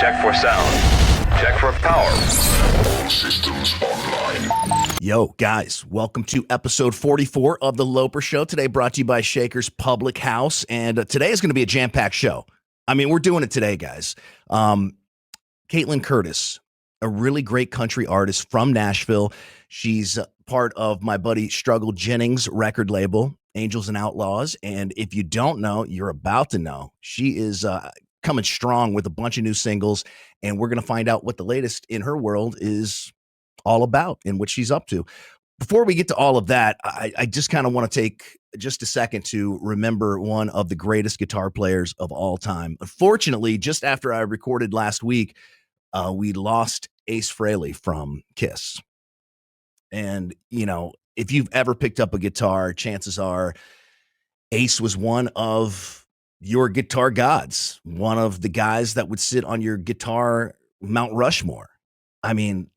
Check for sound. Check for power. All systems online. Yo, guys, welcome to episode 44 of the Loper Show. Today brought to you by Shaker's Public House. And today is going to be a jam-packed show. I mean, we're doing it today, guys. Caitlyn Curtis, a really great country artist from Nashville. She's part of my buddy Struggle Jennings record label, Angels and Outlaws. And if you don't know, you're about to know. She is coming strong with a bunch of new singles. And we're going to find out what the latest in her world is all about and what she's up to. Before we get to all of that, I just kind of want to take just a second to remember one of the greatest guitar players of all time. Unfortunately, just after I recorded last week, we lost Ace Frehley from Kiss. And, you know, if you've ever picked up a guitar, chances are Ace was one of your guitar gods, one of the guys that would sit on your guitar Mount Rushmore. I mean,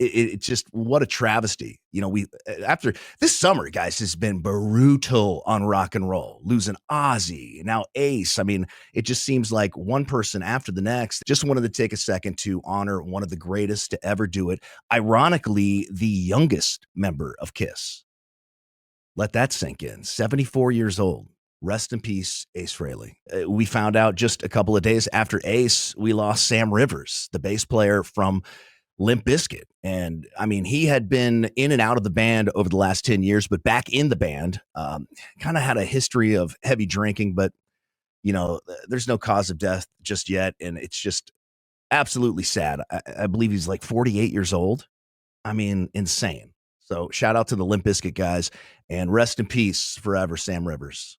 it's just what a travesty. You know, we after this summer, guys, has been brutal on rock and roll, losing Ozzy, now Ace. I mean, it just seems like one person after the next. Just wanted to take a second to honor one of the greatest to ever do it. Ironically, the youngest member of Kiss. Let that sink in. 74 years old. Rest in peace, Ace Frehley. We found out just a couple of days after Ace, we lost Sam Rivers, the bass player from Limp Bizkit. And I mean, he had been in and out of the band over the last 10 years, but back in the band, kind of had a history of heavy drinking, but you know, there's no cause of death just yet. And it's just absolutely sad. I believe he's like 48 years old. I mean, insane. So shout out to the Limp Bizkit guys and rest in peace forever, Sam Rivers.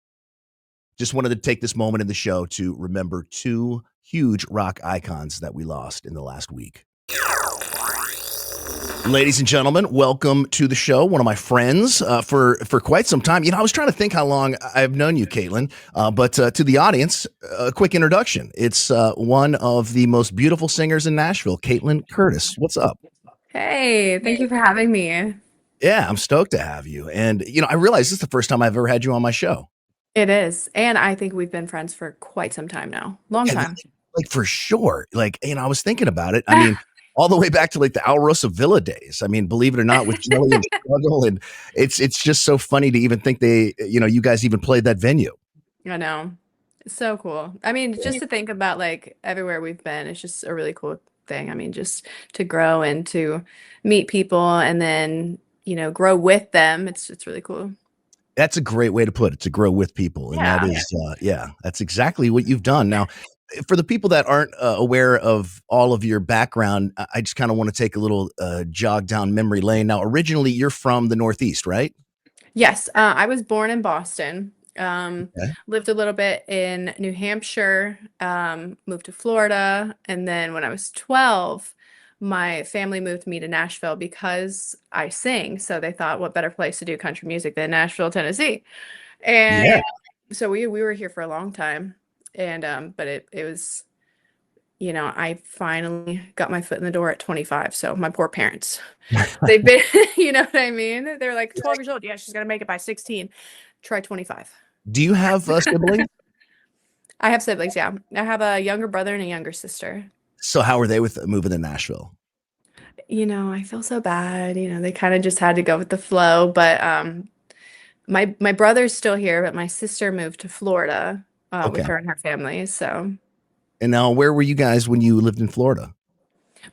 Just wanted to take this moment in the show to remember two huge rock icons that we lost in the last week. Ladies and gentlemen, welcome to the show. One of my friends for quite some time. You know, I was trying to think how long I've known you, Caitlyn, but to the audience, a quick introduction. It's one of the most beautiful singers in Nashville, Caitlyn Curtis. What's up? Hey, thank you for having me. Yeah, I'm stoked to have you. And, you know, I realize this is the first time I've ever had you on my show. It is. And I think we've been friends for quite some time now. Long time. Like for sure. Like, you know, I was thinking about it. I mean, all the way back to like the Alrosa Villa days. I mean, believe it or not, with Joey and Struggle. And it's just so funny to even think you guys even played that venue. I know. It's so cool. I mean, just to think about like everywhere we've been, it's just a really cool thing. I mean, just to grow and to meet people and then, you know, grow with them. It's really cool. That's a great way to put it, to grow with people. And that is, that's exactly what you've done. Now, for the people that aren't aware of all of your background, I just kind of want to take a little jog down memory lane. Now, originally, you're from the Northeast, right? Yes. I was born in Boston. Okay. Lived a little bit in New Hampshire, moved to Florida. And then when I was 12, my family moved me to Nashville because I sing. So they thought, what better place to do country music than Nashville, Tennessee? And so we were here for a long time. And but it was, you know, I finally got my foot in the door at 25. So my poor parents, they've been, you know what I mean? They're like 12 years old. Yeah, she's gonna make it by 16. Try 25. Do you have siblings? I have siblings, yeah. I have a younger brother and a younger sister. So how were they with moving to Nashville? You know, I feel so bad. You know, they kind of just had to go with the flow. But my brother's still here, but my sister moved to Florida with her and her family. So. And now, where were you guys when you lived in Florida?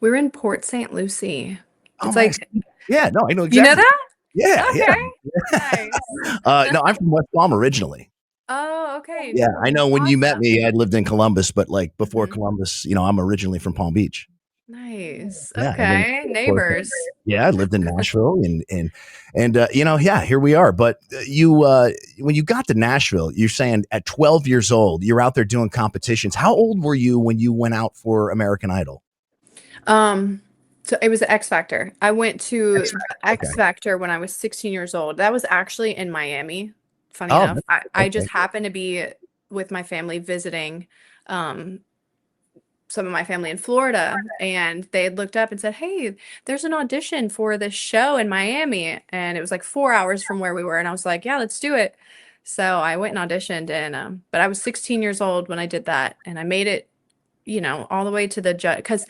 We were in Port St. Lucie. It's nice. I know exactly. You know that? Yeah, okay. Nice. No, I'm from West Palm originally. Oh, okay. Yeah, I know when you met me, I lived in Columbus, but like before Columbus, you know, I'm originally from Palm Beach. Nice. Yeah, okay. Neighbors. Yeah, I lived in Nashville and you know, yeah, here we are. But you when you got to Nashville, you're saying at 12 years old, you're out there doing competitions. How old were you when you went out for American Idol? So it was the X Factor. I went to X Factor when I was 16 years old. That was actually in Miami. Funny enough, I just happened to be with my family visiting some of my family in Florida, and they had looked up and said, "Hey, there's an audition for this show in Miami," and it was like 4 hours from where we were, and I was like, "Yeah, let's do it." So I went and auditioned, and but I was 16 years old when I did that, and I made it all the way to the judge, because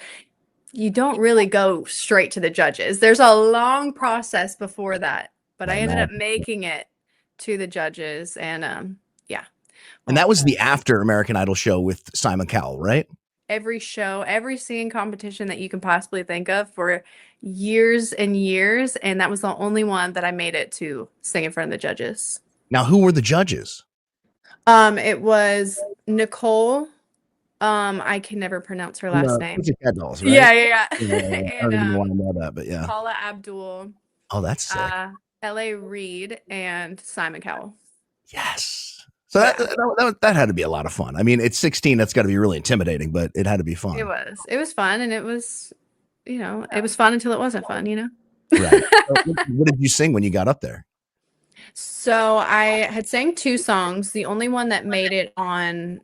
you don't really go straight to the judges. There's a long process before that, but I ended up making it to the judges, and yeah. And that was the after American Idol show with Simon Cowell, right? Every show, every singing competition that you can possibly think of for years and years, and that was the only one that I made it to sing in front of the judges. Now, who were the judges? It was Nicole. I can never pronounce her last name. Pussycat Dolls, right? Yeah. Yeah, I don't And even want to know that, but yeah. Paula Abdul, Oh, that's sick. L.A. Reid, and Simon Cowell. Yes. So that had to be a lot of fun. I mean, it's 16. That's got to be really intimidating, but it had to be fun. It was. It was fun, and it was, it was fun until it wasn't fun, Right. So what did you sing when you got up there? So I had sang 2 songs. The only one that made it on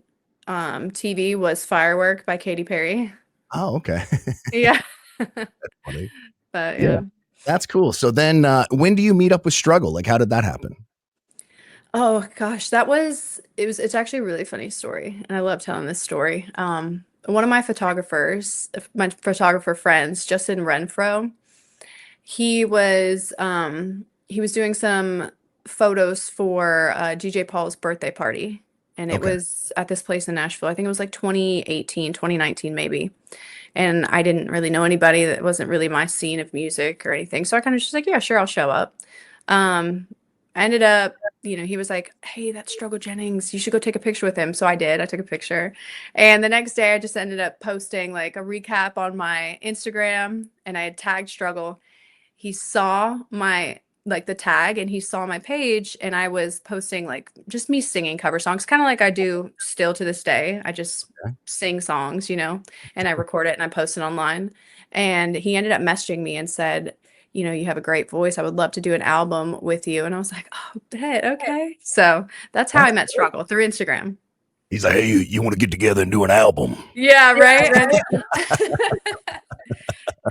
TV was Firework by Katy Perry. Oh, okay. Yeah. That's funny. But yeah. That's cool. So then when do you meet up with Struggle? Like, how did that happen? Oh gosh, it's actually a really funny story, and I love telling this story. One of my photographer friends, Justin Renfro, he was doing some photos for DJ Paul's birthday party, and it was at this place in Nashville. I think it was like 2018, 2019 maybe. And I didn't really know anybody. That wasn't really my scene of music or anything. So I kind of just like, yeah, sure, I'll show up. I ended up, he was like, hey, that's Struggle Jennings. You should go take a picture with him. So I did. I took a picture. And the next day I just ended up posting like a recap on my Instagram, and I had tagged Struggle. He saw the tag, and he saw my page, and I was posting like just me singing cover songs, kind of like I do still to this day. I just sing songs, and I record it and I post it online. And he ended up messaging me and said, you have a great voice. I would love to do an album with you. And I was like, oh, bet, okay. So that's how I met Struggle, through Instagram. He's like, hey, you want to get together and do an album? Yeah, right.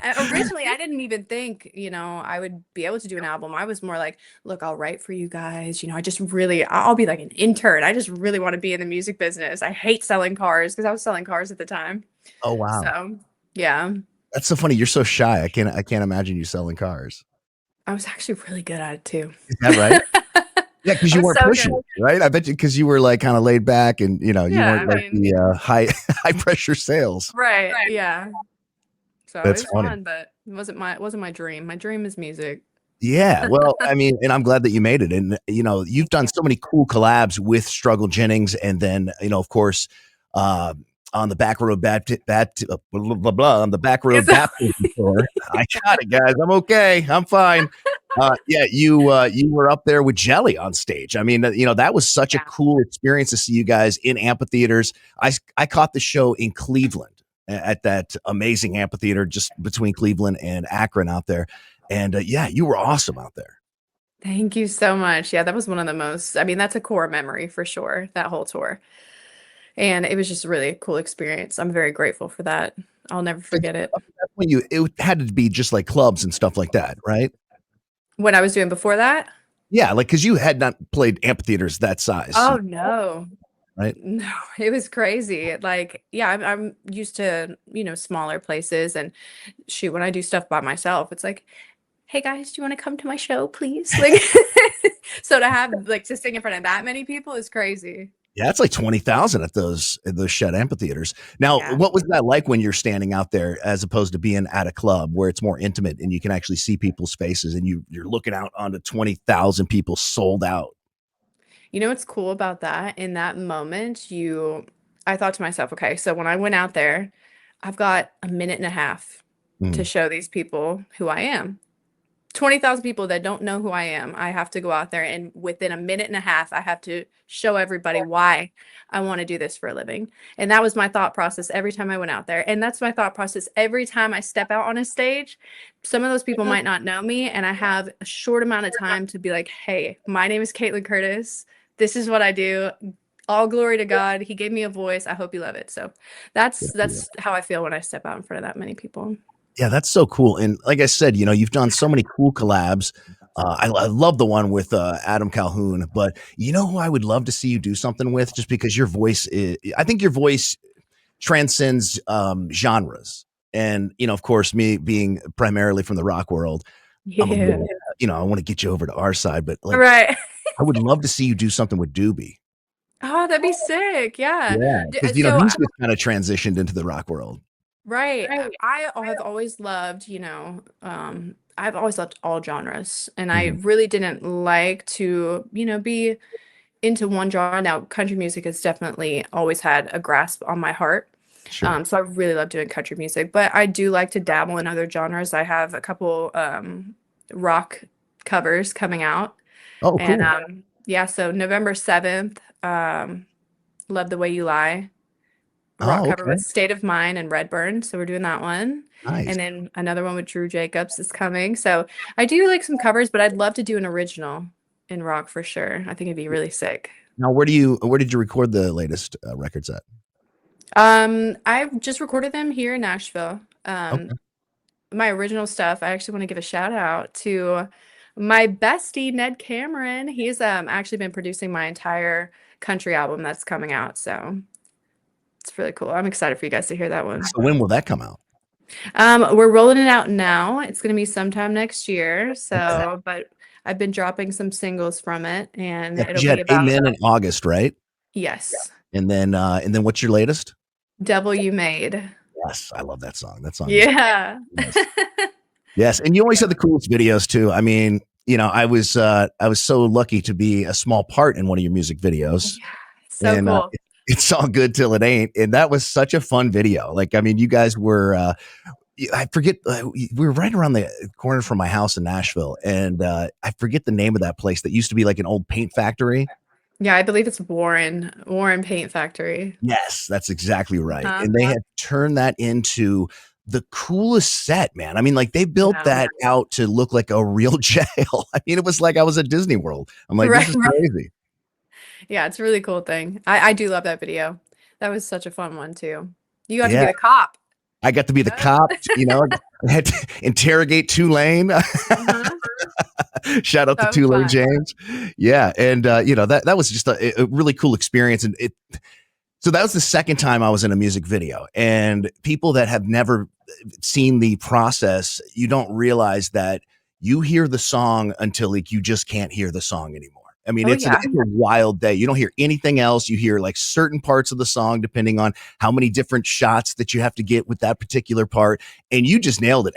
Originally, I didn't even think, I would be able to do an album. I was more like, look, I'll write for you guys. I'll be like an intern. I just really want to be in the music business. I hate selling cars, because I was selling cars at the time. Oh, wow. So, yeah. That's so funny. You're so shy. I can't imagine you selling cars. I was actually really good at it too. Is that right? Yeah, because you weren't pushing it, right? I bet you, because you were like kind of laid back, and you weren't the high pressure sales. Right. Yeah. So That's it was funny. fun, but it wasn't my dream. My dream is music. Yeah, well, I mean, and I'm glad that you made it. And you've done so many cool collabs with Struggle Jennings, and then of course, on the back road blah blah blah on the back road baptism tour. I got it, guys. I'm okay. I'm fine. Yeah, you were up there with Jelly on stage. I mean, that was such a cool experience to see you guys in amphitheaters. I caught the show in Cleveland at that amazing amphitheater just between Cleveland and Akron out there. And yeah, you were awesome out there. Thank you so much. Yeah, that was one of the most, that's a core memory for sure, that whole tour. And it was just really a cool experience. I'm very grateful for that. I'll never forget it. When it had to be just like clubs and stuff like that, right? What I was doing before that? Yeah, like, because you had not played amphitheaters that size. Oh, no. Right? No, it was crazy. Like, yeah, I'm used to, smaller places. And shoot, when I do stuff by myself, it's like, hey guys, do you want to come to my show, please? Like, so to have to sing in front of that many people is crazy. Yeah, it's like 20,000 at those shed amphitheaters. Now, what was that like when you're standing out there as opposed to being at a club where it's more intimate and you can actually see people's faces, and you're looking out onto 20,000 people sold out? What's cool about that? In that moment, I thought to myself, okay, so when I went out there, I've got a minute and a half to show these people who I am. 20,000 people that don't know who I am. I have to go out there, and within a minute and a half, I have to show everybody why I want to do this for a living. And that was my thought process every time I went out there. And that's my thought process every time I step out on a stage. Some of those people might not know me, and I have a short amount of time to be like, hey, my name is Caitlyn Curtis. This is what I do. All glory to God. He gave me a voice. I hope you love it. So that's how I feel when I step out in front of that many people. Yeah, that's so cool. And like I said, you've done so many cool collabs. I love the one with Adam Calhoun, but who I would love to see you do something with, just because your voice I think your voice transcends genres. And, of course, me being primarily from the rock world, I'm a Yeah. little, I want to get you over to our side, but like, Right. I would love to see you do something with Doobie. Oh, that'd be sick. Yeah. Yeah. Because, So, he's just kind of transitioned into the rock world. right. I have always loved, I've always loved all genres, and I Mhm. really didn't like to, be into one genre. Now, country music has definitely always had a grasp on my heart. Sure. So I really love doing country music, but I do like to dabble in other genres. I have a couple rock covers coming out, Oh, and cool. yeah, so November 7th, Love the Way You Lie, rock Oh, cover okay. with State of Mind and Redburn. So we're doing that one. Nice. And then another one with Drew Jacobs is coming. So I do like some covers, but I'd love to do an original in rock for sure. I think it'd be really sick. Now, where did you record the latest records at? I've just recorded them here in Nashville. Okay. My original stuff, I actually want to give a shout out to my bestie, Ned Cameron. He's actually been producing my entire country album that's coming out. So it's really cool. I'm excited for you guys to hear that one. So when will that come out? We're rolling it out now. It's going to be sometime next year. Okay. So, but I've been dropping some singles from it, and Yeah, 'cause it'll you be had about, Amen in August, right? yes, And then what's your latest? Devil You Made. Yes, I love that song. That song is Yeah. yes. Yes, and you always had the coolest videos too. I mean, I was so lucky to be a small part in one of your music videos, Yeah. So and cool. it's all good till it ain't. And that was such a fun video. Like, I mean, you guys were. I forget. We were right around the corner from my house in Nashville, and I forget the name of that place that used to be like an old paint factory. Yeah, I believe it's Warren Paint Factory. Yes, that's exactly right. Uh-huh. And they had turned that into the coolest set, man. I mean, like they built Yeah. that out to look like a real jail. I mean, it was like I was at Disney World. I'm like, this Right. is crazy. Yeah, it's a really cool thing. I do love that video. That was such a fun one too. You got to be Yeah. the cop. I got to be the cop, I had to interrogate Tulane. Uh-huh. Shout out to So Tulane fun. James. Yeah. And that was just a really cool experience. And so that was the second time I was in a music video, and people that have never seen the process, you don't realize that you hear the song until like you just can't hear the song anymore. I mean, Oh it's yeah. a wild day. You don't hear anything else. You hear like certain parts of the song, depending on how many different shots that you have to get with that particular part. And you just nailed it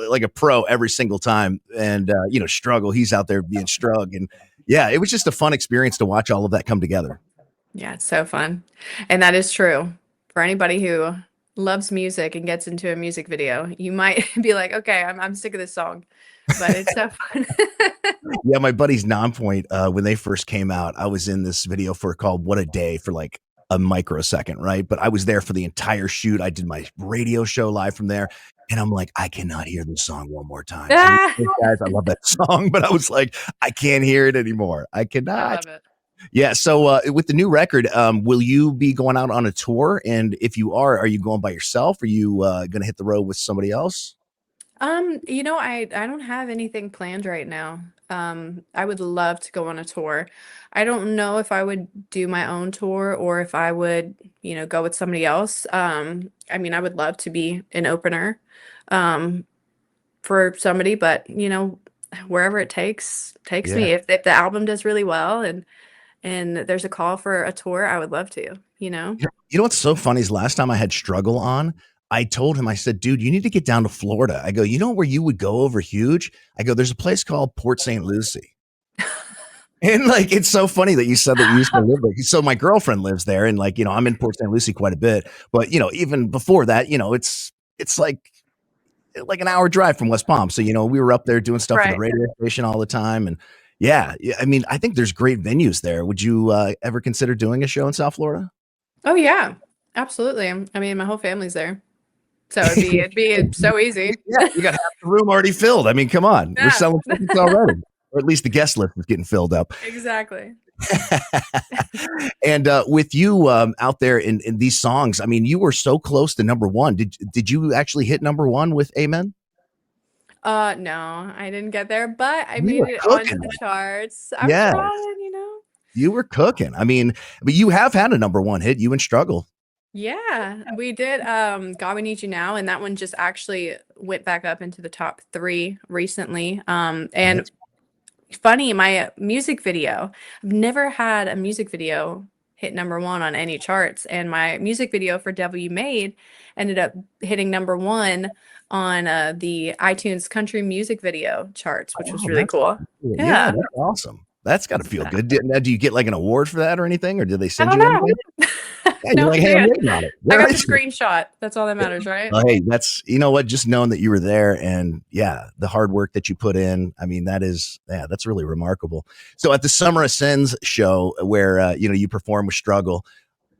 like a pro every single time. And, Struggle, he's out there being Strug. And yeah, it was just a fun experience to watch all of that come together. Yeah, it's so fun. And that is true. For anybody who loves music and gets into a music video, you might be like, okay, I'm sick of this song, but it's so fun. Yeah, my buddies Nonpoint, when they first came out, I was in this video called What a Day for like a microsecond, right? But I was there for the entire shoot. I did my radio show live from there. And I'm like, I cannot hear this song one more time. I mean, guys, I love that song, but I was like, I can't hear it anymore. I I cannot. love it. Yeah. So with the new record, will you be going out on a tour? And if you are you going by yourself? Are you going to hit the road with somebody else? I don't have anything planned right now. I would love to go on a tour. I don't know if I would do my own tour or if I would, go with somebody else. I mean, I would love to be an opener, um, for somebody, but wherever it takes Yeah. me. If the album does really well and there's a call for a tour, I would love to, You know what's so funny is last time I had Struggle on, I told him, I said, dude, you need to get down to Florida. I go, you know where you would go over huge? I go, there's a place called Port St. Lucie. And like, it's so funny that you said that you used to live there. So my girlfriend lives there, and like, I'm in Port St. Lucie quite a bit. But even before that, it's like an hour drive from West Palm. So we were up there doing stuff for the Right. radio station all the time, and yeah. I mean, I think there's great venues there. Would you ever consider doing a show in South Florida? Oh yeah, absolutely. I mean, my whole family's there. So it'd be so easy. Yeah, you got half the room already filled. I mean, come on, we're Yeah. selling tickets already, or at least the guest list is getting filled up. Exactly. And with you out there in these songs, I mean, you were so close to number one. Did you actually hit number one with Amen? No, I didn't get there, but I You made were it onto cooking, the man. charts. I'm Yeah, trying. you were cooking. I mean, but you have had a number one hit. You and Struggle. Yeah, we did God We Need You Now, and that one just actually went back up into the top 3 recently. Oh, And that's funny, my music video, I've never had a music video hit #1 on any charts, and my music video for Devil You Made ended up hitting #1 on the iTunes country music video charts, oh, which was wow, really that's cool. cool. Yeah, Yeah. that's awesome. That's got to feel So, good. Now, do you get like an award for that or anything, or did they I send don't you anything? know. Yeah, you're No like, hey, I'm idea. waiting on it. I Where got the is it? screenshot. That's all that matters, right? Well, hey, that's you know what, just knowing that you were there and yeah, the hard work that you put in. I mean, that's really remarkable. So at the Summer Ascends show where you perform with Struggle,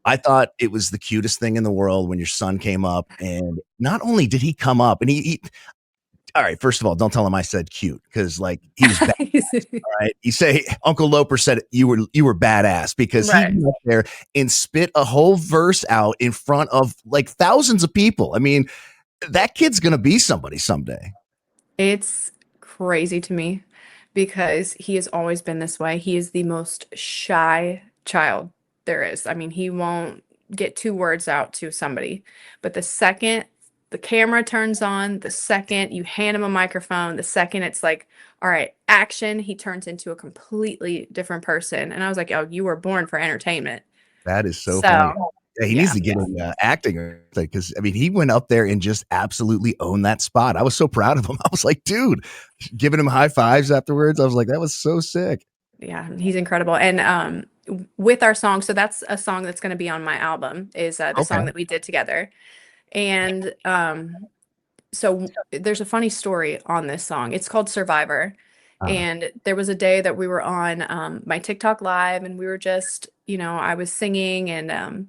I thought it was the cutest thing in the world when your son came up, and not only did he come up and he all right, first of all, don't tell him I said cute because like he was bad, right? You say Uncle Loper said you were badass because he Right. went up there and spit a whole verse out in front of like thousands of people. I mean, that kid's gonna be somebody someday. It's crazy to me because he has always been this way. He is the most shy child there is. I mean, he won't get 2 words out to somebody, but the second the camera turns on, the second you hand him a microphone, the second it's like, all right, action, he turns into a completely different person. And I was like, oh, you were born for entertainment. That is so funny. So, Yeah, he needs yeah. to get in acting or because I mean, he went up there and just absolutely owned that spot. I was so proud of him. I was like, dude, giving him high fives afterwards. I was like, that was so sick. Yeah, he's incredible. And with our song, so that's a song that's going to be on my album, is the Okay. song that we did together. And so there's a funny story on this song. It's called Survivor. Uh, And there was a day that we were on my TikTok live, and we were just, I was singing, and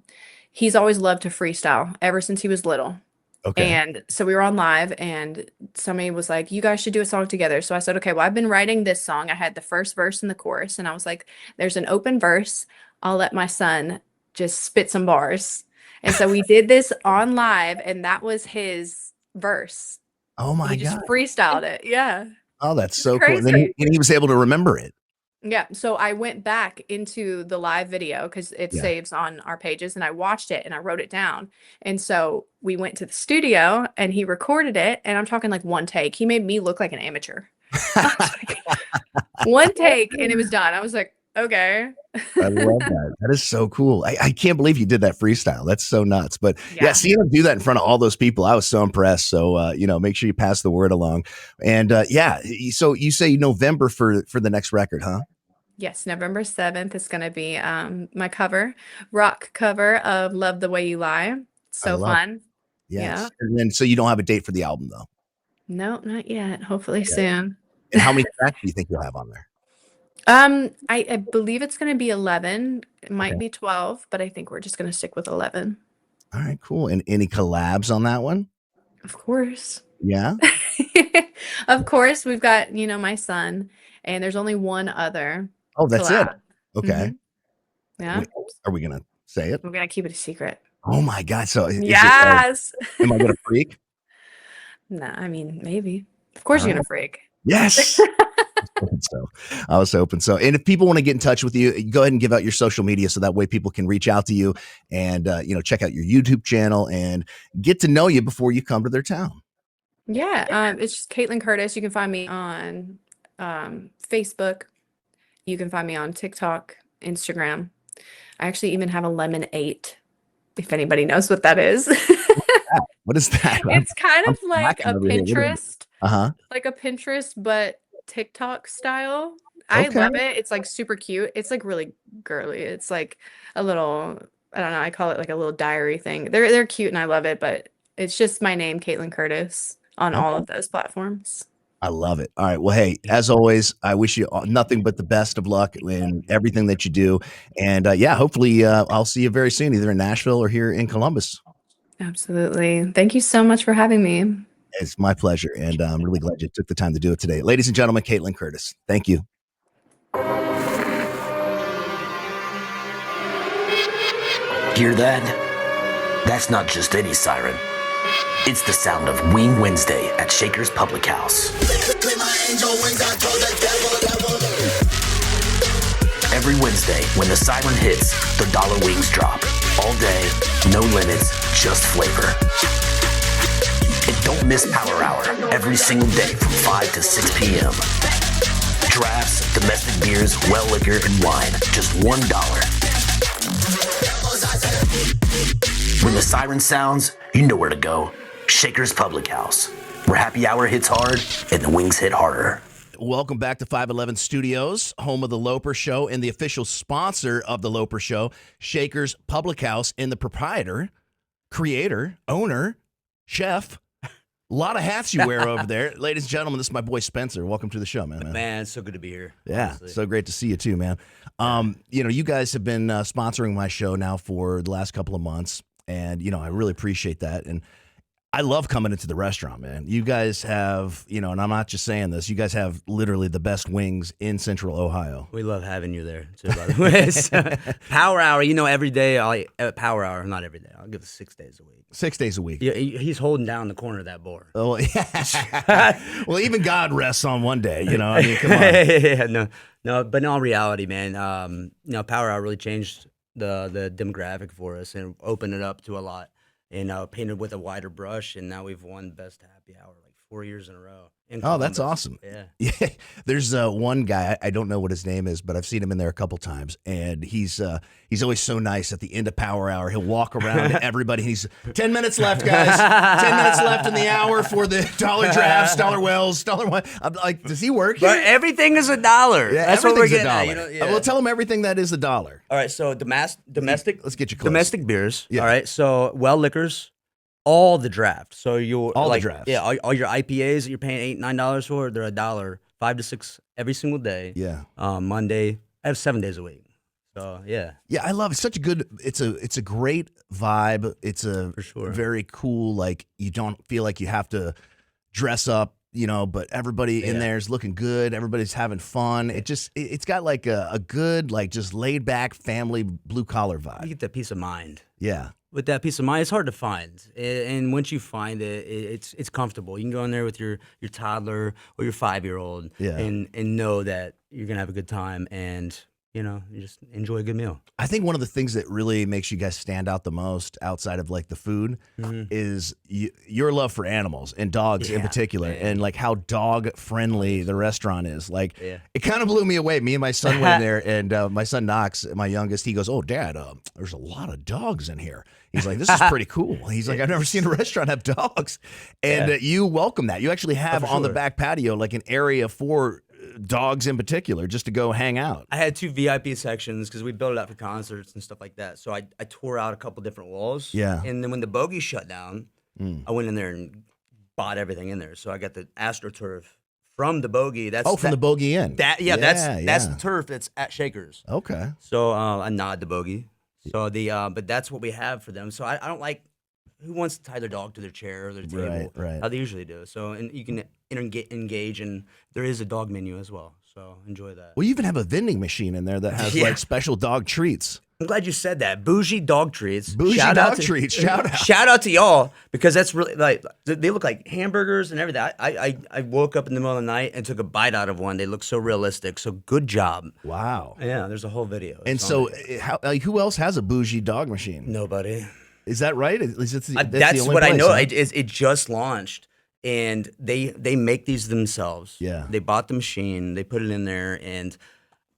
he's always loved to freestyle ever since he was little. okay. And so we were on live, and somebody was like, you guys should do a song together. So I said, okay, well, I've been writing this song. I had the first verse and the chorus, and I was like, there's an open verse. I'll let my son just spit some bars. And so we did this on live, and that was his verse. Oh He my just God. freestyled it. Yeah. Oh, that's It's so cool. And then crazy. he was able to remember it. Yeah, so I went back into the live video because it Yeah. saves on our pages, and I watched it and I wrote it down. And so we went to the studio and he recorded it, and I'm talking like one take. He made me look like an amateur. I was like, one take and it was done. I was like, okay. I love that. That is so cool. I can't believe you did that freestyle. That's so nuts. But yeah, Yeah. seeing him do that in front of all those people, I was so impressed. So make sure you pass the word along. And so you say November for the next record, huh? Yes, November 7th is going to be my rock cover of Love the Way You Lie. I So love it. fun. Yes. Yeah. And then so you don't have a date for the album though. No, not yet. Hopefully Okay. soon. And how many tracks do you think you'll have on there? I believe it's going to be 11. It might Okay. be 12, but I think we're just going to stick with 11. All right, cool. And any collabs on that one? Of course. Yeah. Of course, we've got, my son, and there's only one other Oh, that's it. collab. Okay. Yeah. Wait, are we gonna say it? We're going to keep it a secret. Oh my God. So is it Yes. am I gonna freak? No, I mean, maybe. Of course All you're right. going to freak. Yes. I was hoping so. And if people want to get in touch with you, go ahead and give out your social media so that way people can reach out to you and check out your YouTube channel and get to know you before you come to their town. Yeah, it's just Caitlyn Curtis. You can find me on Facebook. You can find me on TikTok, Instagram. I actually even have a Lemon 8, if anybody knows what that is. What is that? It's kind I'm of like slacking a over here. What is it? Pinterest, Uh-huh. like a Pinterest, but TikTok style. I Okay. love it. It's like super cute. It's like really girly. It's like a little, I don't know, I call it like a little diary thing. They're cute and I love it, but it's just my name, Caitlyn Curtis, on all of those platforms. I love it. All right. Well, hey, as always, I wish you nothing but the best of luck in everything that you do. And hopefully I'll see you very soon, either in Nashville or here in Columbus. Absolutely. Thank you so much for having me. It's my pleasure. And I'm really glad you took the time to do it today. Ladies and gentlemen, Caitlyn Curtis. Thank you. Hear that? That's not just any siren. It's the sound of Wing Wednesday at Shaker's Public House. Every Wednesday, when the siren hits, the dollar wings drop. All day, no limits, just flavor. And don't miss Power Hour every single day from 5 to 6 p.m. Drafts, domestic beers, well liquor, and wine, just $1. When the siren sounds, you know where to go. Shaker's Public House, where happy hour hits hard and the wings hit harder. Welcome back to 511 Studios, home of the Loper Show and the official sponsor of the Loper Show, Shaker's Public House, and the proprietor, creator, owner, chef. A lot of hats you wear over there. Ladies and gentlemen, this is my boy Spencer. Welcome to the show, man. Man, it's so good to be here. Yeah, honestly. so great to see you too, man. You guys have been sponsoring my show now for the last couple of months, and, I really appreciate that. And I love coming into the restaurant, man. You guys have, and I'm not just saying this, you guys have literally the best wings in Central Ohio. We love having you there, too, by the way. So, Power Hour, every day, Power Hour, not every day. I'll give it 6 days a week. 6 days a week. Yeah, he's holding down the corner of that bar. Oh, yeah. Well, even God rests on one day, come on. Yeah, no, but in all reality, man, Power Hour really changed the demographic for us and opened it up to a lot. And painted with a wider brush, and now we've won Best Happy Hour like 4 years in a row. Oh, that's awesome. Yeah. There's one guy, I don't know what his name is, but I've seen him in there a couple times, and he's always so nice at the end of Power Hour. He'll walk around to everybody. He's 10 minutes left, guys. 10 minutes left in the hour for the dollar drafts, dollar wells, dollar one. I'm like, does he work here? But everything is $1. Yeah, that's what we're everything's getting $1. at. Yeah. Well, tell him everything that is $1. All right, so domestic. Let's get you close. Domestic beers. Yeah. All right, so well liquors, all the draft. So the drafts. Yeah, all your IPAs that you're paying $8-9 for, they're $1, 5 to 6 every single day. Yeah. Monday, I have 7 days a week. So yeah. Yeah, I love it. It's such a good. It's a great vibe. It's a For sure. very cool. Like, you don't feel like you have to dress up. But everybody in there is looking good. Everybody's having fun. It's got like a good, like, just laid back family blue collar You vibe. get that peace of mind. Yeah. With that peace of mind, it's hard to find, and once you find it, it's comfortable. You can go in there with your toddler or your 5-year-old, Yeah. and know that you're gonna have a good time, and you just enjoy a good meal. I think one of the things that really makes you guys stand out the most outside of like the food is your love for animals and dogs in Yeah, particular, man. and like how dog friendly the restaurant is. Like, Yeah. it kind of blew me away. Me and my son went in there, and my son Knox, my youngest, he goes, "Oh, Dad, there's a lot of dogs in here." He's like, "This is pretty cool." He's like, "I've never seen a restaurant have dogs," and you welcome that. You actually have on the sure. back patio like an area for dogs in particular, just to go hang out. I had 2 VIP sections because we built it out for concerts and stuff like that. So I tore out a couple different walls. Yeah. And then when the bogey shut down, I went in there and bought everything in there. So I got the AstroTurf from the bogey. That's From the bogey inn. that's the turf that's at Shakers. Okay. So I nod the bogey. So but that's what we have for them. So I don't like, who wants to tie their dog to their chair or their table? Right. How they usually do. So, and you can engage, and there is a dog menu as well. So enjoy that. Well, you even have a vending machine in there that has Yeah. like special dog treats. I'm glad you said that. Bougie dog treats. Bougie Shout dog out treats. Shout out. Shout out to y'all, because that's really, like, they look like hamburgers and everything. I woke up in the middle of the night and took a bite out of one. They look so realistic. So good job. Wow. Yeah, there's a whole video. And It's so, on there. who else has a bougie dog machine? Nobody. Is that right? At least that's That's the only what I place, know. huh? It just launched, and they make these themselves. Yeah. They bought the machine, they put it in there, and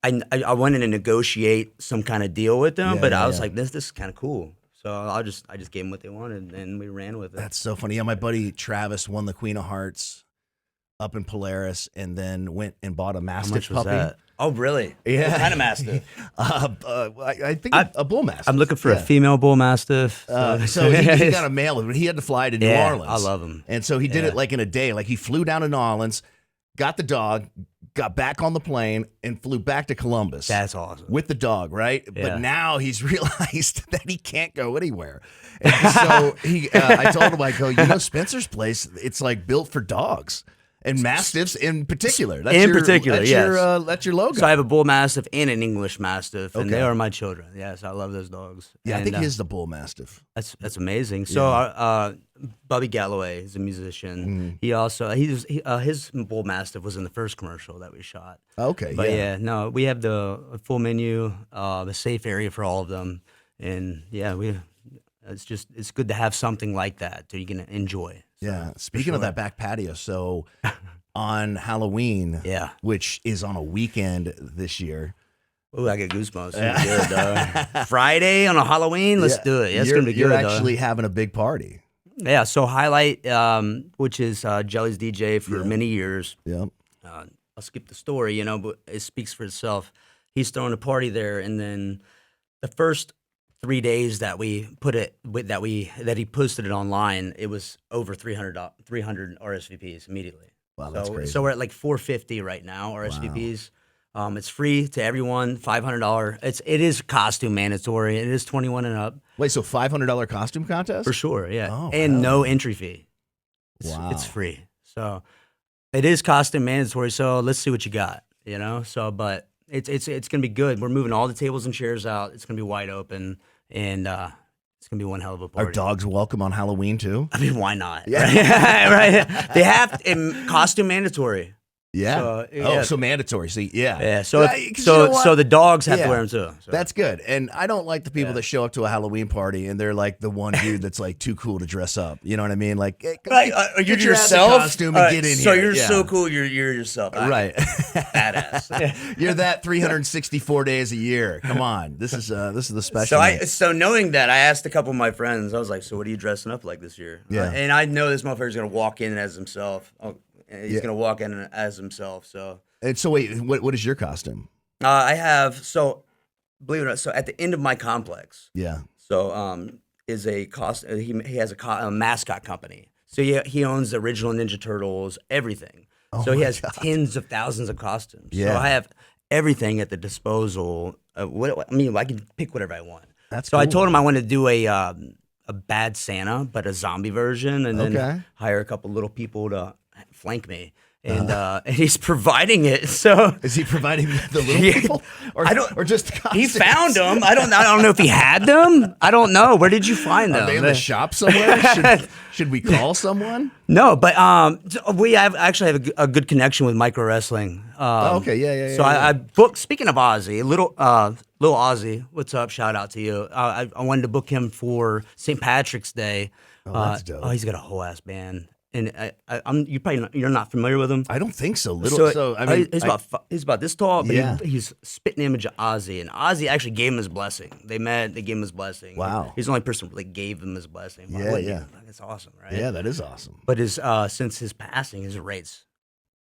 I wanted to negotiate some kind of deal with them, Yeah, but I yeah, was yeah. like, this is kind of cool. So I just gave them what they wanted, and we ran with it. That's so funny. Yeah, my buddy Travis won the Queen of Hearts up in Polaris, and then went and bought a How Mastiff much was puppy. that? Oh, really? Yeah. What kind of Mastiff? I think a bull Mastiff. I'm looking for Yeah. a female bull Mastiff. So he got a male, but he had to fly to New Yeah, Orleans. I love him. And so he did Yeah. it like in a day. Like, he flew down to New Orleans, got the dog, got back on the plane, and flew back to Columbus. That's awesome. With the dog, right? Yeah. But now he's realized that he can't go anywhere. And so I told him, I go, Spencer's place, it's like built for dogs. And Mastiffs in particular. In particular, yes. That's your logo. So I have a Bull Mastiff and an English Mastiff, and Okay. they are my children. Yes, I love those dogs. yeah, I And, think he is the Bull Mastiff. That's amazing. So Bobby Galloway is a musician. He also his Bull Mastiff was in the first commercial that we shot. Okay, But yeah. no, we have the full menu, the safe area for all of them, and it's good to have something like that that you can enjoy. So, Yeah. Speaking of that back patio, so on Halloween, Yeah. which is on a weekend this year. Oh, I get goosebumps. It's good, dog. Friday on a Halloween, let's do it. Yeah, it's gonna be good. You're dog. actually having a big party. Yeah, so Highlight, which is Jelly's DJ for many years. Yep. I'll skip the story, but it speaks for itself. He's throwing a party there, and then the first 3 days that we put it that he posted it online, it was over 300 RSVPs immediately. Wow, that's crazy. So we're at like 450 right now RSVPs. It's free to everyone, $500. It is costume mandatory. It is 21 and up Wait, so $500 costume contest? for sure. Yeah, Oh, and wow. no entry fee. It's free. So it is costume mandatory. So let's see what you got. So but it's gonna be good. We're moving all the tables and chairs out. It's gonna be wide open, and it's gonna be one hell of a party. Are dogs welcome on Halloween too? I mean, why not? Yeah. Right. They have costume mandatory. Yeah. So, Oh, so mandatory. See, yeah. Yeah. So Yeah, 'cause you know what? so the dogs have Yeah. to wear them too. So. That's good. And I don't like the people that show up to a Halloween party and they're like the one dude that's like too cool to dress up. You know what I mean? Like, hey, come Right, get you're your ass a yourself. costume and get in so here. you're Yeah. so cool. You're yourself. Right. Badass. You're that 364 days a year. Come on. This is the special. So knowing that, I asked a couple of my friends. I was like, "So what are you dressing up like this year?" Yeah. And I know this motherfucker's gonna walk in as himself. He's Yeah. gonna walk in as himself. So And so wait, what is your costume? I have believe it or not. So at the end of my complex, Yeah. so is a cost. He has a mascot company. So he owns the original Ninja Turtles, everything. So he my has God. tens of thousands of costumes. Yeah. So I have everything at the disposal. I can pick whatever I want. That's so I cool. told him I wanted to do a bad Santa, but a zombie version, and then Okay. hire a couple little people to flank me. And he's providing it. So Is he providing the little Yeah. people? Or, I don't- or just the he costumes? found them. I don't know if he had them. I don't know. Where did you find them? Are they in the shop somewhere? Should we call someone? No, but we actually have a good connection with micro wrestling. Okay, yeah. So I booked. Speaking of Ozzy, little Ozzy, what's up? Shout out to you. I wanted to book him for St. Patrick's Day. Oh, that's dope. He's got a whole ass band, and you're not familiar with him. I don't think so. He's about this tall, but Yeah. he's spitting image of Ozzy, and Ozzy actually gave him his blessing. They met, they gave him his blessing. Wow. He's the only person who really gave him his blessing. Why Yeah, wouldn't yeah. you? That's awesome, right? Yeah, that is awesome. But since his passing, his rates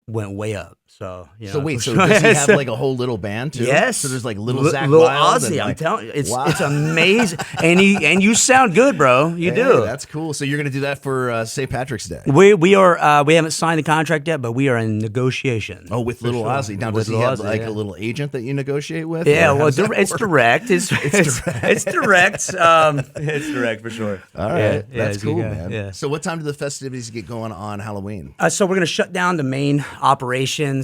went way up. So So wait, so does he have like a whole little band too? Yes. So there's like little Li- Zach Lil Wild Ozzy, and, I'm like- telling you, it's Wow. it's amazing, and you sound good, bro. You Hey, do. That's cool. So you're gonna do that for St. Patrick's Day? We haven't signed the contract yet, but we are in negotiation. Oh, with little sure. Ozzy. Now, With does he Lil have Ozzy, like yeah. a little agent that you negotiate with? Yeah, Or how well, does that it's work? direct. It's direct. It's direct for sure. All right, Yeah, that's it's a good cool, guy, man. yeah. So what time do the festivities get going on Halloween? So we're gonna shut down the main operations.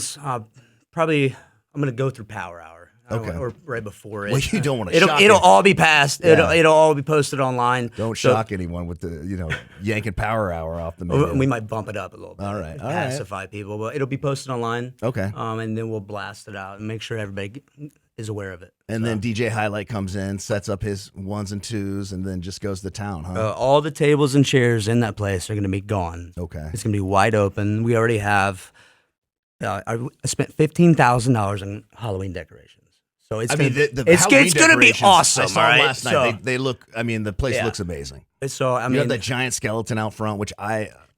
Probably I'm gonna go through Power Hour. Okay. Or right before it. Well, you don't want to It'll shock it'll it. all be passed. Yeah. It'll all be posted online. Don't So- shock anyone with the yanking Power Hour off the menu. We might bump it up a little bit. All right, to all right. pacify people, but it'll be posted online. Okay. And then we'll blast it out and make sure everybody is aware of it. And then DJ Highlight comes in, sets up his ones and twos, and then just goes to town, huh? All the tables and chairs in that place are going to be gone. Okay. It's going to be wide open. We already have. I spent $15,000 on Halloween decorations. So it's the it's Halloween going to be decorations, awesome. I saw all them right? last night. So, They look. I mean, the place Yeah. looks amazing. so I You mean, have that giant skeleton out front, which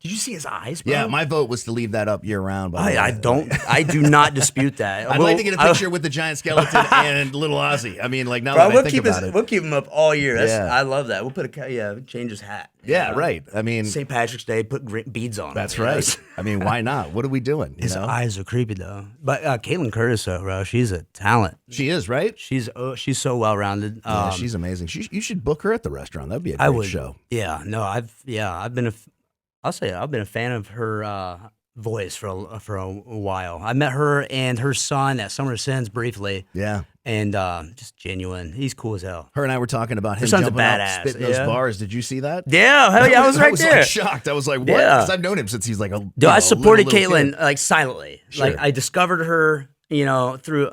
did you see his eyes? Bro? yeah, my vote was to leave that up year round. By the way. I do not dispute that. I'd like to get a picture with the giant skeleton and little Ozzy. I mean, like now that I think about it. We'll keep him up all year. Yeah. I love that. We'll put change his hat. you Yeah, know? right. I mean, St. Patrick's Day, put beads on. that's him, you know? right. I mean, why not? What are we doing? You His know? eyes are creepy though. But Caitlyn Curtis, though, bro, she's a talent. She is right. She's so well rounded. Yeah, she's amazing. You should book her at the restaurant. That'd be a great I would show. Yeah, no, I've been a fan of her voice for a while. I met her and her son at Summer Sins briefly. Yeah. And just genuine. He's cool as hell. Her and I were talking about him son's a jumping up, badass, spitting those yeah. bars. Did you see that? Yeah, hell yeah, I was right there. Like shocked. I was like, what? Yeah. Because I've known him since he's like a Dude, I supported little Caitlyn kid. like silently. Sure. Like I discovered her, through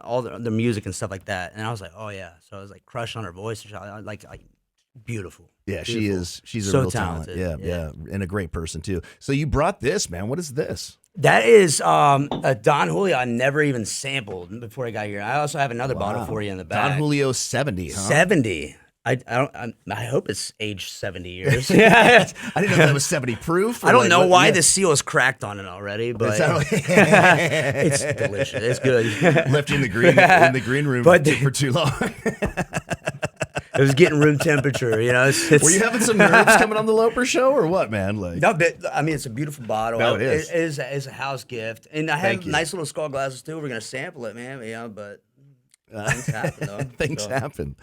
all the music and stuff like that, and I was like, oh yeah. So I was like crushed on her voice. Like beautiful. Yeah, she Beautiful. is. She's a So real talented. talent. Yeah, and a great person too. So you brought this, man. What is this? That is a Don Julio I never even sampled before I got here. I also have another bottle for you in the back. Don Julio 70, huh? 70. I hope it's aged 70 years. I didn't know that was 70 proof. I don't know why the seal is cracked on it already, but Is it's delicious. It's good. left you in the green room But- for too long. It was getting room temperature, Were you having some nerves coming on the Loper Show or what, man? Like, No, but I mean, it's a beautiful bottle. No, it is. It's a house gift, and I Thank have you. nice little skull glasses too. We're gonna sample it, man. But things happen, though. things So, happen.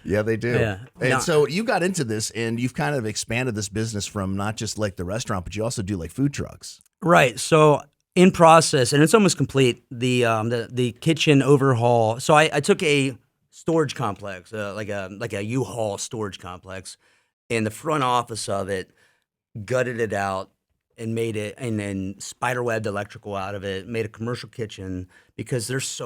Yeah, they do. Yeah. And No. so you got into this, and you've kind of expanded this business from not just like the restaurant, but you also do like food trucks. Right. So in process, and it's almost complete. The kitchen overhaul. So I took a storage complex, like a U-Haul storage complex, and the front office of it, gutted it out and made it, and then spiderwebbed electrical out of it, made a commercial kitchen, because there's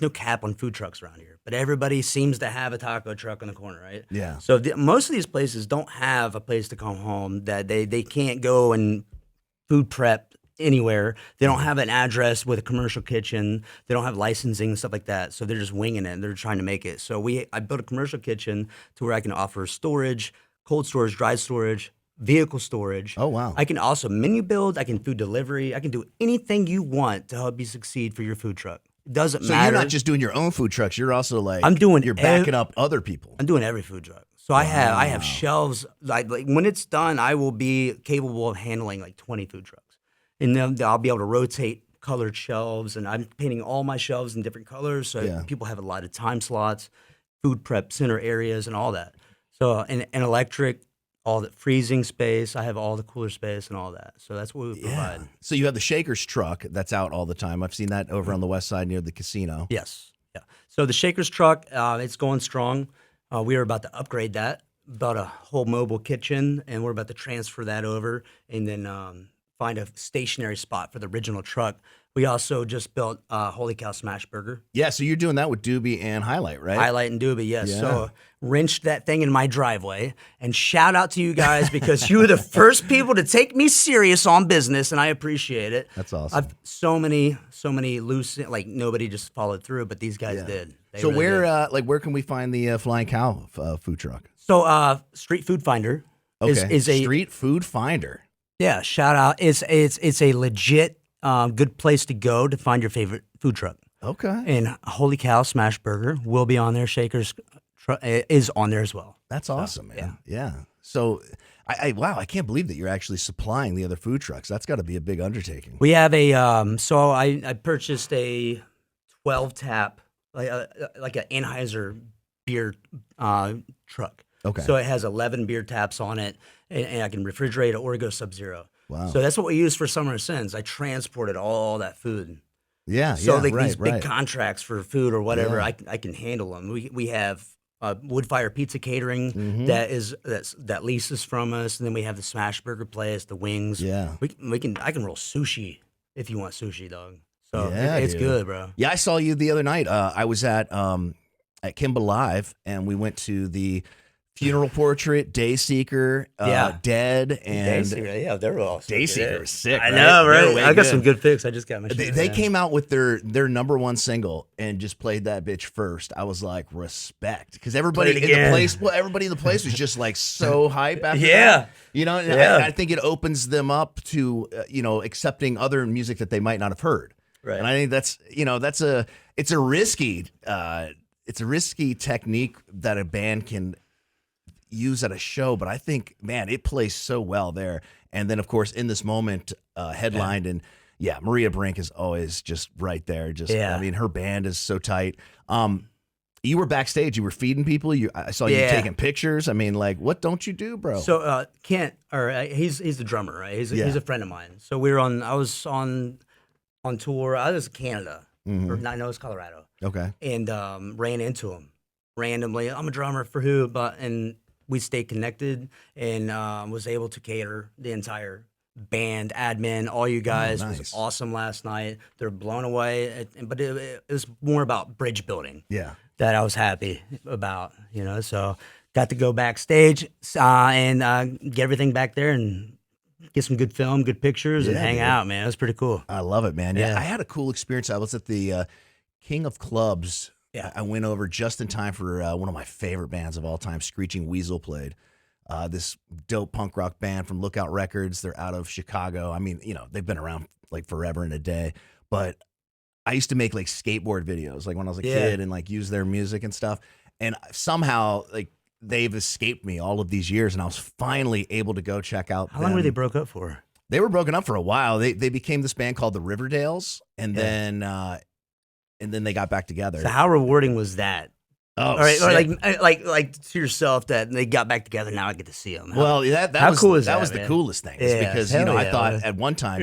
no cap on food trucks around here, but everybody seems to have a taco truck in the corner, right? Yeah. So most of these places don't have a place to come home, that they can't go and food prep anywhere. They don't have an address with a commercial kitchen. They don't have licensing and stuff like that. So they're just winging it. They're trying to make it. So I built a commercial kitchen to where I can offer storage, cold storage, dry storage, vehicle storage. Oh, wow. I can also menu build. I can food delivery. I can do anything you want to help you succeed for your food truck. It doesn't So matter. you're not just doing your own food trucks. You're also like you're I'm backing up other people. I'm doing every food truck. So I have shelves. Like when it's done, I will be capable of handling like 20 food trucks. And then I'll be able to rotate colored shelves, and I'm painting all my shelves in different colors, so people have a lot of time slots, food prep center areas, and all that. So and electric, all the freezing space. I have all the cooler space and all that. So that's what we provide. So you have the Shakers truck that's out all the time. I've seen that over on the west side near the casino. Yes. Yeah. So the Shakers truck, it's going strong. We are about to upgrade that, bought a whole mobile kitchen, and we're about to transfer that over, and then find a stationary spot for the original truck. We also just built Holy Cow Smash Burger. Yeah, so you're doing that with Doobie and Highlight, right? Highlight and Doobie, yes. Yeah. So wrenched that thing in my driveway. And shout out to you guys, because you were the first people to take me serious on business, and I appreciate it. That's awesome. I've so many loose, like nobody just followed through, but these guys did. They So really did. where can we find the Flying Cow food truck? So Street Food Finder is a Street Food Finder. Yeah, shout out. It's a legit good place to go to find your favorite food truck. Okay. And Holy Cow Smash Burger will be on there. Shakers is on there as well. That's awesome, man. Yeah. So I can't believe that you're actually supplying the other food trucks. That's got to be a big undertaking. We have so I purchased a 12 tap, like an Anheuser beer truck. Okay. So it has 11 beer taps on it, and I can refrigerate it or go Sub-Zero. Wow. So that's what we use for Summer Sins. I transported all that food. Yeah. So yeah, like right, these big right. contracts for food or whatever, Yeah. I can handle them. We have Woodfire Pizza Catering Mm-hmm. that leases from us, and then we have the Smash Burger place, the wings. Yeah. I can roll sushi if you want sushi, dog. So Yeah, it's dude. good, bro. Yeah, I saw you the other night. I was at Kimba Live, and we went to the Funeral Portrait, Dayseeker, Dead, and yeah, they're all so Dayseeker good. was sick. I right? know, They were right? way I got good. some good picks. I just got my They, shit. they Yeah. came out with their number one single and just played that bitch first. I was like, respect, because everybody Play it in the again. place, everybody in the place was just like so hype after Yeah. that. You know, and Yeah. I think it opens them up to accepting other music that they might not have heard. Right. And I think it's a risky technique that a band can use at a show, but I think, man, it plays so well there. And then, of course, in this moment, headlined, and Maria Brink is always just right there. I mean, her band is so tight. You were backstage. You were feeding people. I saw you Yeah. taking pictures. I mean, like, what don't you do, bro? So Kent, or he's the drummer, right? He's a friend of mine. So I was on tour. I was in Canada, or no, it was Colorado, Okay. and ran into him randomly. I'm a drummer for who, and we stayed connected, and was able to cater the entire band, admin, all you guys. It nice. was awesome last night. They're blown away, but it was more about bridge building. Yeah. That I was happy about, so got to go backstage and get everything back there and get some good film, good pictures, and hang out, man. It was pretty cool. I love it, man. Yeah. Yeah. I had a cool experience. I was at the King of Clubs. Yeah. I went over just in time for one of my favorite bands of all time, Screeching Weasel played. This dope punk rock band from Lookout Records. They're out of Chicago. I mean, they've been around like forever and a day, but I used to make like skateboard videos, like when I was a kid, and like use their music and stuff. And somehow, like, they've escaped me all of these years, and I was finally able to go check out. How long were they broke up for? They were broken up for a while. They became this band called the Riverdales, and then they got back together. So how rewarding was that? Oh, Or sick. like to yourself that they got back together. Now I get to see them. Well, that how was cool is that that, was the man? coolest thing, is Yeah, because hell I yeah, thought man. at one time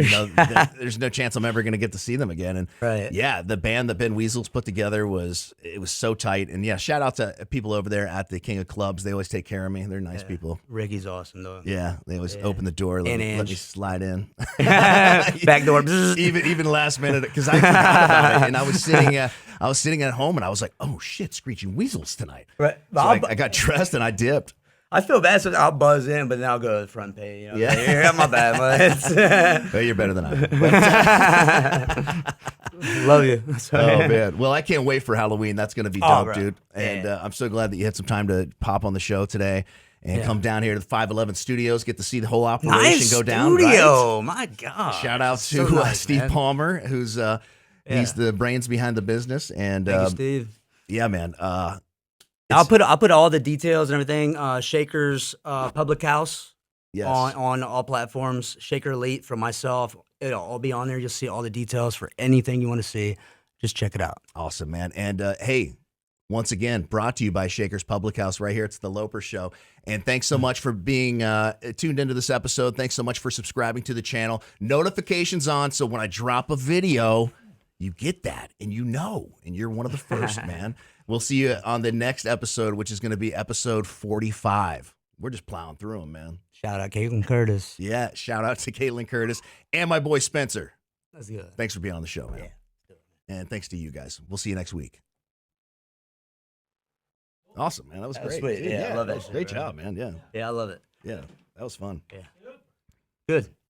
there's no chance I'm ever going to get to see them again, and Right. yeah, the band that Ben Weasels put together was so tight, and yeah, shout out to people over there at the King of Clubs. They always take care of me. They're nice people. Ricky's awesome though. Yeah, they always open the door, let And me Ange. slide in. Back door. even last minute, because I forgot about it, and I was sitting at home, and I was like, oh shit, Screeching Weasels tonight. Right. So I got dressed and I dipped. I feel bad, so I'll buzz in, but then I'll go to the front page. Yeah. Yeah, my bad. Well, you're better than I am. Love you. Oh man, well, I can't wait for Halloween. That's going to be Oh, dope, bro. dude. And Yeah. I'm so glad that you had some time to pop on the show today and Yeah. come down here to the 511 Studios, get to see the whole operation Nice go down. studio. Right? My God. Shout out to So nice, Steve man. Palmer, who's he's the brains behind the business. And Thank you, Steve. yeah, man. I'll put all the details and everything. Shaker's Public House Yes. on all platforms. Shaker Elite for myself. It'll all be on there. You'll see all the details for anything you want to see. Just check it out. Awesome, man. And hey, once again, brought to you by Shaker's Public House right here. It's the Loper Show. And thanks so much for being tuned into this episode. Thanks so much for subscribing to the channel. Notifications on, so when I drop a video, you get that, and and you're one of the first, man. We'll see you on the next episode, which is going to be episode 45. We're just plowing through them, man. Shout out Caitlyn Curtis. Yeah, shout out to Caitlyn Curtis and my boy Spencer. That's good. Thanks for being on the show, man. And thanks to you guys. We'll see you next week. Awesome, man. That was great. sweet. Dude, Yeah, I love that was shit, great bro. job, man. Yeah. Yeah, I love it. Yeah. That was fun. Good.